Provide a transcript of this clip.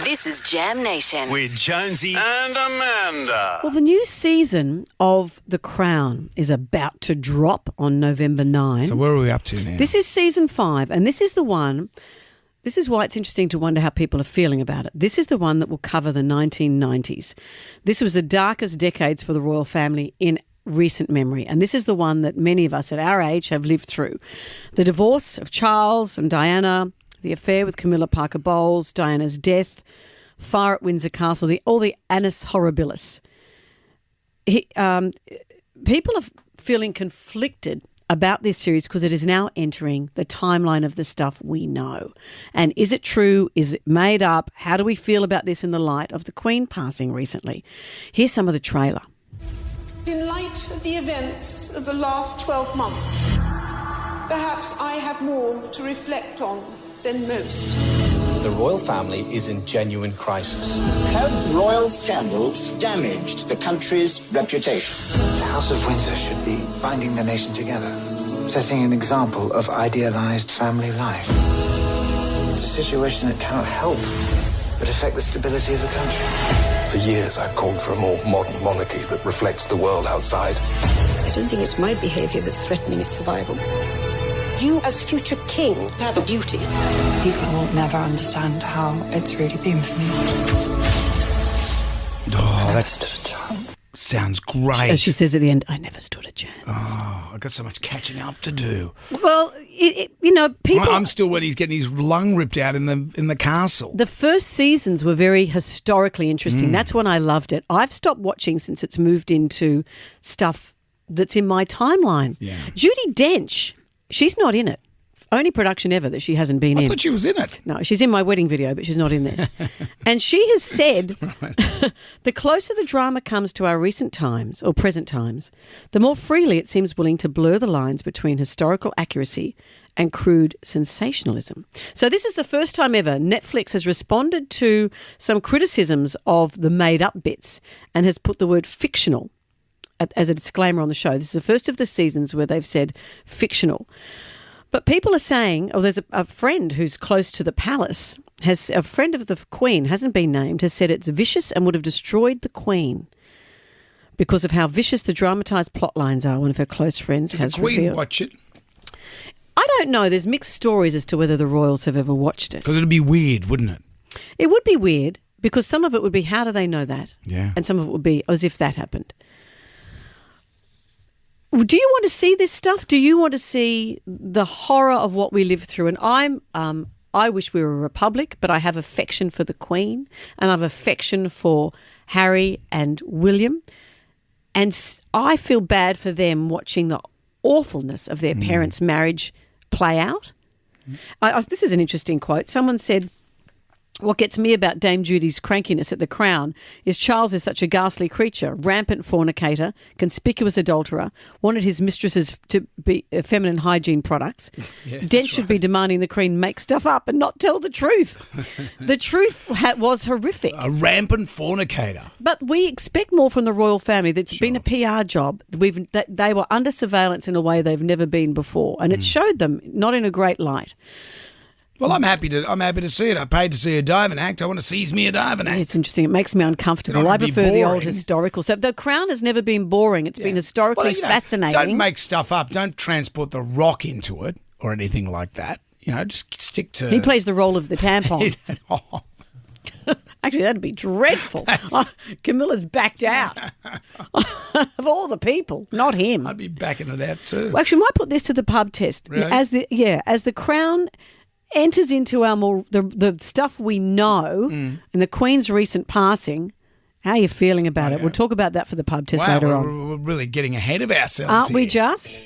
This is Jam Nation. With Jonesy and Amanda. Well, the new season of The Crown is about to drop on November 9. So where are we up to now? This is season 5, and this is the one. This is why it's interesting to wonder how people are feeling about it. This is the one that will cover the 1990s. This was the darkest decades for the royal family in recent memory, and this is the one that many of us at our age have lived through. The divorce of Charles and Diana, the affair with Camilla Parker Bowles, Diana's death, fire at Windsor Castle, all the annus horribilis. People are feeling conflicted about this series because it is now entering the timeline of the stuff we know. And is it true? Is it made up? How do we feel about this in the light of the Queen passing recently? Here's some of the trailer. In light of the events of the last 12 months, perhaps I have more to reflect on than most. The royal family is in genuine crisis. Have royal scandals damaged the country's reputation? The House of Windsor should be binding the nation together, setting an example of idealized family life. It's a situation that cannot help but affect the stability of the country. For years, I've called for a more modern monarchy that reflects the world outside. I don't think it's my behaviour that's threatening its survival. You, as future king, have a duty. People will never understand how it's really been for me. Oh, that sounds great. As she says at the end, I never stood a chance. Oh, I've got so much catching up to do. Well, people... I'm still when he's getting his lung ripped out in the castle. The first seasons were very historically interesting. That's when I loved it. I've stopped watching since it's moved into stuff that's in my timeline. Yeah. Judi Dench, she's not in it. Only production ever that she hasn't been in. I thought she was in it. No, she's in my wedding video, but she's not in this. And she has said, the closer the drama comes to our recent times, or present times, the more freely it seems willing to blur the lines between historical accuracy and crude sensationalism. So this is the first time ever Netflix has responded to some criticisms of the made-up bits and has put the word fictional as a disclaimer on the show. This is the first of the seasons where they've said fictional. But people are saying, there's a friend who's close to the palace, a friend of the Queen, hasn't been named, has said it's vicious and would have destroyed the Queen because of how vicious the dramatised plot lines are, one of her close friends has revealed. Did the Queen watch it? I don't know. There's mixed stories as to whether the royals have ever watched it. Because it'd be weird, wouldn't it? It would be weird because some of it would be, how do they know that? Yeah. And some of it would be as if that happened. Do you want to see this stuff? Do you want to see the horror of what we lived through? And I wish we were a republic, but I have affection for the Queen and I have affection for Harry and William. And I feel bad for them watching the awfulness of their parents' marriage play out. This is an interesting quote. Someone said, what gets me about Dame Judi's crankiness at the Crown is Charles is such a ghastly creature, rampant fornicator, conspicuous adulterer, wanted his mistresses to be feminine hygiene products. Yeah, Dench should be demanding the Queen make stuff up and not tell the truth. The truth was horrific. A rampant fornicator. But we expect more from the royal family. That's been a PR job. They were under surveillance in a way they've never been before, and it showed them not in a great light. Well, I'm happy to see it. I paid to see a diving act. I want to seize me a diving act. It's interesting. It makes me uncomfortable. I prefer the old historical stuff. The Crown has never been boring. It's been historically fascinating. Don't make stuff up. Don't transport the Rock into it or anything like that. Just stick to... He plays the role of the tampon. Actually, that'd be dreadful. Camilla's backed out. Of all the people, not him. I'd be backing it out too. Well, actually, we might put this to the pub test. Really? As the Crown enters into our the stuff we know in the Queen's recent passing. How are you feeling about it? We'll talk about that for the pub test later on. We're really getting ahead of ourselves Aren't we here. just?